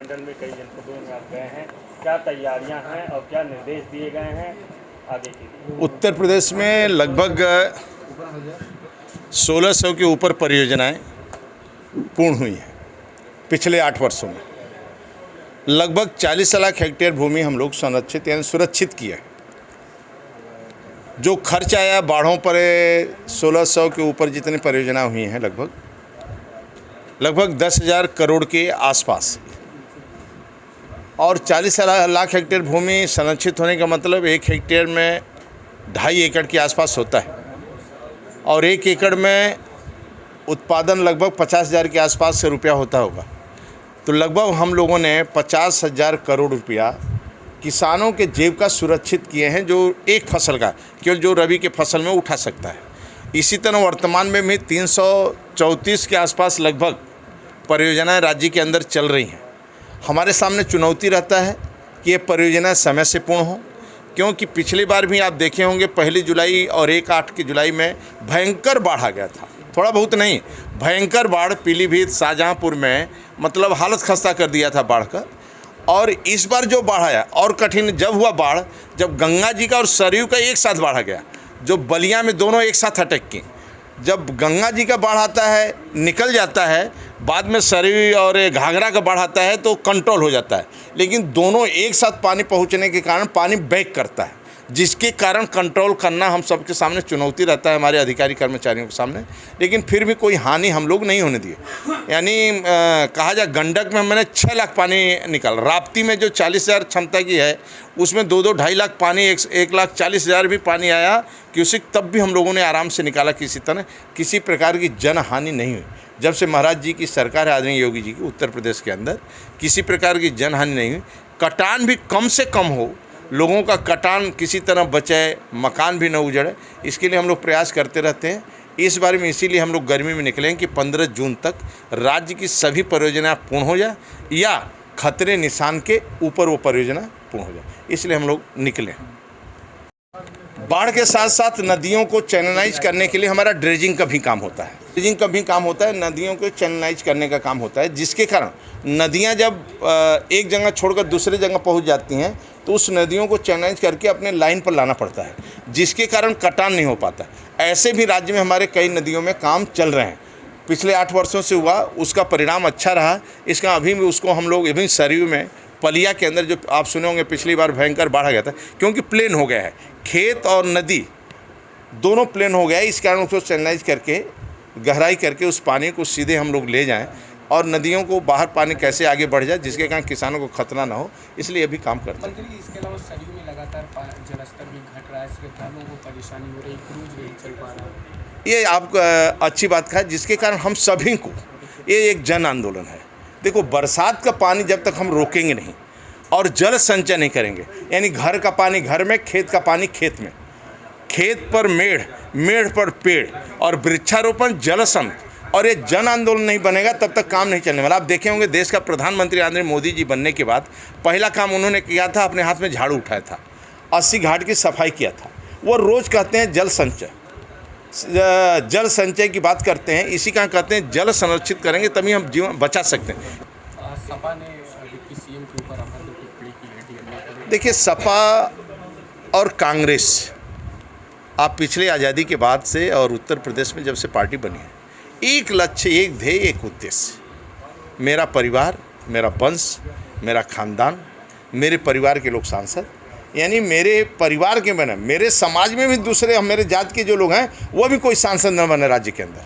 मंडल में कई जनपदों में आप गए हैं, क्या तैयारियां हैं और क्या निर्देश दिए गए हैं आगे के लिए? उत्तर प्रदेश में लगभग 1600 के ऊपर परियोजनाएं पूर्ण हुई हैं पिछले 8 वर्षों में। लगभग 40 लाख हेक्टेयर भूमि हम लोग संरक्षित यानी सुरक्षित किए। जो खर्च आया बाढ़ों पर 1600 के ऊपर जितनी परियोजना हुई हैं लगभग 10,000 करोड़ के आसपास। और 40 लाख हेक्टेयर भूमि संरक्षित होने का मतलब 1 हेक्टेयर में 2.5 एकड़ के आसपास होता है और 1 एकड़ में उत्पादन लगभग 50,000 के आसपास से रुपया होता होगा। तो लगभग हम लोगों ने 50,000 करोड़ रुपया किसानों के जेब का सुरक्षित किए हैं, जो एक फसल का केवल जो रबी के फसल में उठा सकता है। इसी तरह वर्तमान में भी 334 के आसपास लगभग परियोजनाएं राज्य के अंदर चल रही हैं। हमारे सामने चुनौती रहता है कि ये परियोजना समय से पूर्ण हो, क्योंकि पिछली बार भी आप देखे होंगे 1 जुलाई और 1-8 की जुलाई में भयंकर बाढ़ आ गया था। थोड़ा बहुत नहीं, भयंकर बाढ़ पीलीभीत शाहजहाँपुर में मतलब हालत खस्ता कर दिया था बाढ़ का। और इस बार जो बाढ़ आया और कठिन जब हुआ बाढ़, जब गंगा जी का और सरयू का एक साथ बाढ़ आ गया, जो बलिया में दोनों एक साथ अटैक की। जब गंगा जी का बाढ़ आता है निकल जाता है, बाद में सरयू और घाघरा का बाढ़ आता है तो कंट्रोल हो जाता है, लेकिन दोनों एक साथ पानी पहुंचने के कारण पानी बैक करता है, जिसके कारण कंट्रोल करना हम सबके सामने चुनौती रहता है, हमारे अधिकारी कर्मचारियों के सामने। लेकिन फिर भी कोई हानि हम लोग नहीं होने दिए। यानी कहा जाए गंडक में मैंने 6 लाख पानी निकाल, राप्ती में जो 40,000 क्षमता की है उसमें 2-2-2.5 लाख पानी 1,40,000 भी पानी आया क्यूसेक, तब भी हम लोगों ने आराम से निकाला। किसी तरह किसी प्रकार की जन हानि नहीं हुई। जब से महाराज जी की सरकार है आदरणीय योगी जी की उत्तर प्रदेश के अंदर, किसी प्रकार की जन हानि नहीं हुई। कटान भी कम से कम हो, लोगों का कटान किसी तरह बचे, मकान भी न उजड़े, इसके लिए हम लोग प्रयास करते रहते हैं। इस बारे में इसीलिए हम लोग गर्मी में निकले हैं कि 15 जून तक राज्य की सभी परियोजनाएं पूर्ण हो जाए या खतरे निशान के ऊपर वो परियोजना पूर्ण हो जाए, इसलिए हम लोग निकले। बाढ़ के साथ साथ नदियों को चैनलाइज करने के लिए हमारा ड्रेजिंग का भी काम होता है। ड्रेजिंग का भी काम होता है, नदियों को चैनलाइज करने का काम होता है, जिसके कारण नदियां जब एक जगह छोड़कर दूसरे जगह पहुंच जाती हैं तो उस नदियों को चैनलाइज करके अपने लाइन पर लाना पड़ता है, जिसके कारण कटान नहीं हो पाता। ऐसे भी राज्य में हमारे कई नदियों में काम चल रहे हैं, पिछले 8 वर्षों से हुआ, उसका परिणाम अच्छा रहा। इसका अभी भी उसको हम लोग अभी सरयू में पलिया के अंदर जो आप सुने होंगे पिछली बार भयंकर बाढ़ आ गया था, क्योंकि प्लेन हो गया है, खेत और नदी दोनों प्लेन हो गया है। इस कारण उसको चैनलाइज करके गहराई करके उस पानी को सीधे हम लोग ले जाएं और नदियों को बाहर पानी कैसे आगे बढ़ जाए जिसके कारण किसानों को खतरा ना हो, इसलिए अभी काम करते हैं। मंत्री, इसके अलावा सरयू में लगातार जलस्तर भी घट रहा है, इसके किसानों को परेशानी हो रही, क्रूज नहीं चल पा रहा। ये आप अच्छी बात है, जिसके कारण हम सभी को ये एक जन आंदोलन है। देखो, बरसात का पानी जब तक हम रोकेंगे नहीं और जल संचय नहीं करेंगे, यानी घर का पानी घर में, खेत का पानी खेत में, खेत पर मेढ़, मेढ़ पर पेड़ और वृक्षारोपण जल संत, और ये जन आंदोलन नहीं बनेगा तब तक काम नहीं चलने वाला। आप देखे होंगे देश का प्रधानमंत्री आदरणीय मोदी जी बनने के बाद पहला काम उन्होंने किया था, अपने हाथ में झाड़ू उठाया था, 80 घाट की सफाई किया था। वो रोज़ कहते हैं जल संचय, जल संचय की बात करते हैं, इसी का कहते हैं जल संरक्षित करेंगे तभी हम जीवन बचा सकते हैं। सपा ने डिप्टी सीएम के ऊपर टिप्पणी की है। देखिए, सपा और कांग्रेस, आप पिछले आज़ादी के बाद से और उत्तर प्रदेश में जब से पार्टी बनी है, एक लक्ष्य, एक ध्येय, एक उद्देश्य, मेरा परिवार, मेरा वंश, मेरा खानदान, मेरे परिवार के लोग सांसद, यानी मेरे परिवार के बने, मेरे समाज में भी दूसरे मेरे जात के जो लोग हैं वो भी कोई सांसद न बने राज्य के अंदर,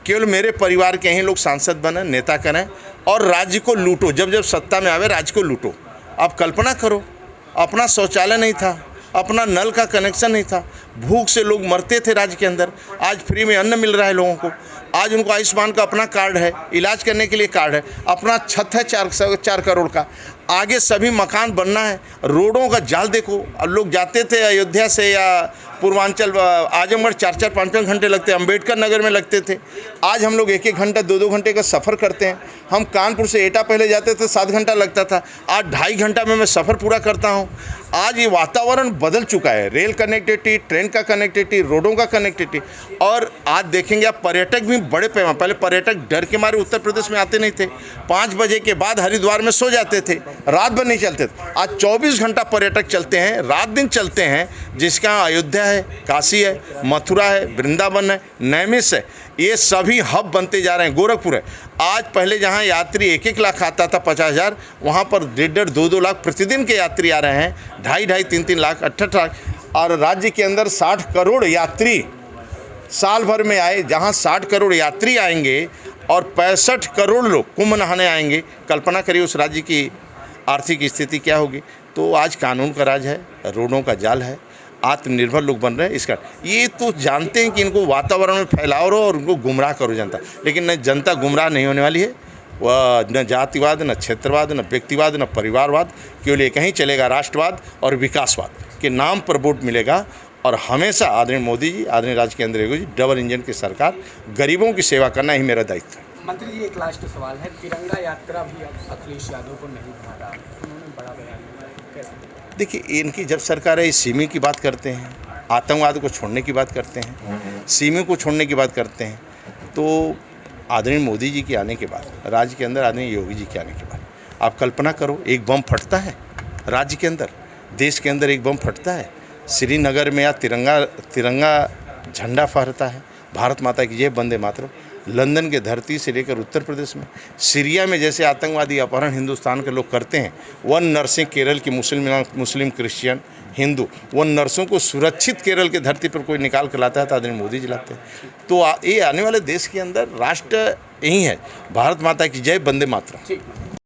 केवल मेरे परिवार के ही लोग सांसद बने, नेता करें और राज्य को लूटो। जब जब सत्ता में आवे राज्य को लूटो। आप कल्पना करो, अपना शौचालय नहीं था, अपना नल का कनेक्शन नहीं था, भूख से लोग मरते थे राज्य के अंदर, आज फ्री में अन्न मिल रहा है लोगों को, आज उनको आयुष्मान का अपना कार्ड है, इलाज करने के लिए कार्ड है, अपना छत है 4 करोड़ का, आगे सभी मकान बनना है, रोडों का जाल देखो। अब लोग जाते थे अयोध्या से या पूर्वांचल आजमगढ़ 4-4 5-5 घंटे लगते, अम्बेडकर नगर में लगते थे, आज हम लोग 1-1 घंटा 2-2 घंटे का सफ़र करते हैं। हम कानपुर से एटा पहले जाते थे 7 घंटा लगता था, आज 2.5 घंटा में मैं सफ़र पूरा करता हूँ। आज ये वातावरण बदल चुका है, रेल कनेक्टिविटी, ट्रेन का कनेक्टिविटी, रोडों का कनेक्टिविटी, और आज देखेंगे आप पर्यटक भी बड़े पैमाने, पहले पर्यटक डर के मारे उत्तर प्रदेश में आते नहीं थे। 5 बजे के बाद हरिद्वार में सो जाते थे, रात भर नहीं चलते थे। आज 24 घंटा पर्यटक चलते हैं, रात दिन चलते हैं, जिसका अयोध्या है, काशी है, मथुरा है, वृंदावन है, नैमिष है, ये सभी हब बनते जा रहे हैं। गोरखपुर है, आज पहले जहाँ यात्री 1-1 लाख आता था 50,000, वहाँ पर 1.5-1.5, 2-2 लाख प्रतिदिन के यात्री आ रहे हैं, 2.5-2.5, 3-3 लाख, 8-8 लाख। और राज्य के अंदर 60 करोड़ यात्री साल भर में आए, जहाँ 60 करोड़ यात्री आएंगे और 65 करोड़ लोग कुंभ नहाने आएंगे, कल्पना करिए उस राज्य की आर्थिक स्थिति क्या होगी। तो आज कानून का राज है, रोडों का जाल है, आत्मनिर्भर लोग बन रहे हैं। इसका ये तो जानते हैं कि इनको वातावरण में फैलाओ रहो और उनको गुमराह करो जनता, लेकिन न जनता गुमराह नहीं होने वाली है। वह न जातिवाद, न क्षेत्रवाद, न व्यक्तिवाद, न परिवारवाद, केवल एक ही चलेगा, राष्ट्रवाद और विकासवाद के नाम पर वोट मिलेगा। और हमेशा आदरणीय मोदी जी, आदरणीय राज्य केंद्र जी, डबल इंजन की सरकार, गरीबों की सेवा करना ही मेरा दायित्व है। मंत्री जी, एक लास्ट सवाल है, तिरंगा यात्रा भी अब अखिलेश यादव को नहीं भा रहा, उन्होंने बड़ा बयान दिया, कैसे? देखिए, इनकी जब सरकार है, सीमी की बात करते हैं, आतंकवाद को छोड़ने की बात करते हैं, सीमी को छोड़ने की बात करते हैं। तो आदरणीय मोदी जी के आने के बाद, राज्य के अंदर आदरणीय योगी जी के आने के बाद, आप कल्पना करो, एक बम फटता है राज्य के अंदर, देश के अंदर एक बम फटता है, श्रीनगर में या तिरंगा झंडा फहरता है, भारत माता की जय, वंदे मातरम। लंदन के धरती से लेकर उत्तर प्रदेश में, सीरिया में जैसे आतंकवादी अपहरण हिंदुस्तान के लोग करते हैं, वन नर्सें केरल की मुस्लिम क्रिश्चियन हिंदू, वन नर्सों को सुरक्षित केरल के धरती पर कोई निकाल कर लाता है तो आदरणीय मोदी जी लाते हैं। तो ये आने वाले देश के अंदर राष्ट्र यही है, भारत माता की जय, वंदे मातरम।